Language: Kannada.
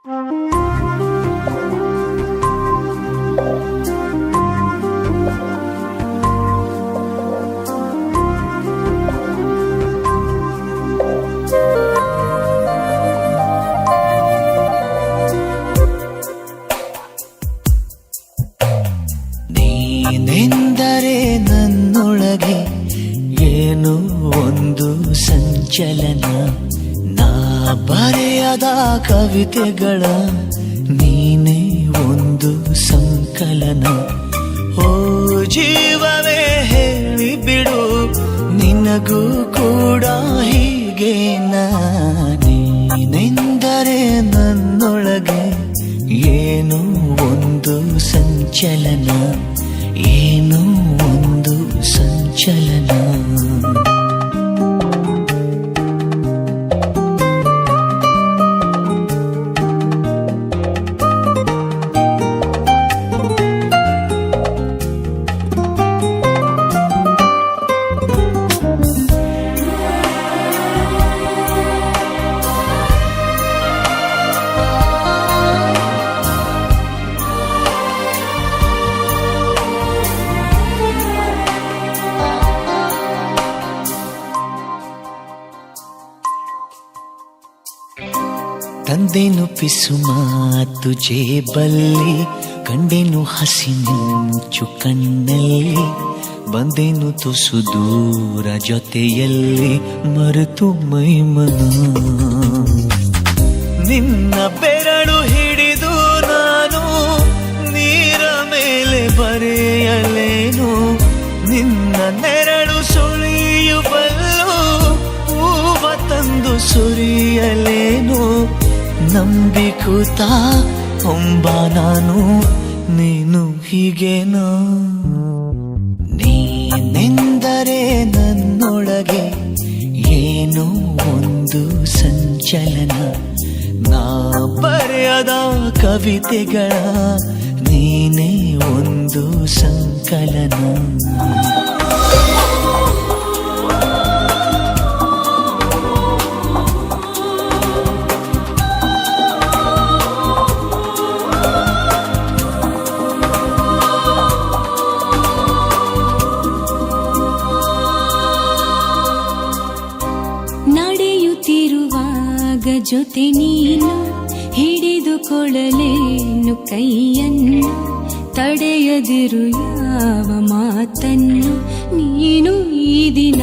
ನೀನೆಂದರೆ ನನ್ನೊಳಗೆ ಏನೋ ಒಂದು ಸಂಚಲನ, ನಾ ಬರೆಯದ ಕವಿತೆಗಳ ನೀನೇ ಒಂದು ಸಂಕಲನ. ಓ ಜೀವವೇ ಹೇಳಿಬಿಡು, ನಿನಗೂ ಕೂಡ ಹೀಗೆ ನೀನೆಂದರೆ ನನ್ನೊಳಗೆ ಏನೋ ಒಂದು ಸಂಚಲನ, ಏನೋ ಒಂದು ಸಂಚಲನ. ತಂದೆನು ಪಿಸು ಮಾತು ಜೇಬಲ್ಲಿ, ಕಂಡೆನು ಹಸಿ ಮಿಂಚು ಕಣ್ಣಲ್ಲಿ, ಬಂದೆನು ತುಸು ದೂರ ಜೊತೆಯಲ್ಲಿ ಮರೆತು ಮೈಮನ. ನಿನ್ನ ಬೆರಳು ಹಿಡಿದು ನಾನು ನೀರ ಮೇಲೆ ಬರೆಯಲೇನು, ನಿನ್ನ ನೆರಳು ಸುಳಿಯುವಲ್ಲೂ ಹೂವ ತಂದು ಸುರಿಯಲೇನು. ನಂಬಿಕೂತ ಹೊಂಬ ನಾನು, ನೀನು ಹೀಗೇನೋ. ನೀನೆಂದರೆ ನನ್ನೊಳಗೆ ಏನೋ ಒಂದು ಸಂಚಲನ, ನಾ ಬರೆಯದ ಕವಿತೆಗಳ ನೀನೇ ಒಂದು ಸಂಕಲನ. ನಡೆಯುತ್ತಿರುವಾಗ ಜೊತೆ ನೀನು ಹಿಡಿದುಕೊಳ್ಳಲೇನು ಕೈಯನ್ನು, ತಡೆಯದಿರು ಯಾವ ಮಾತನ್ನು ನೀನು ಈ ದಿನ.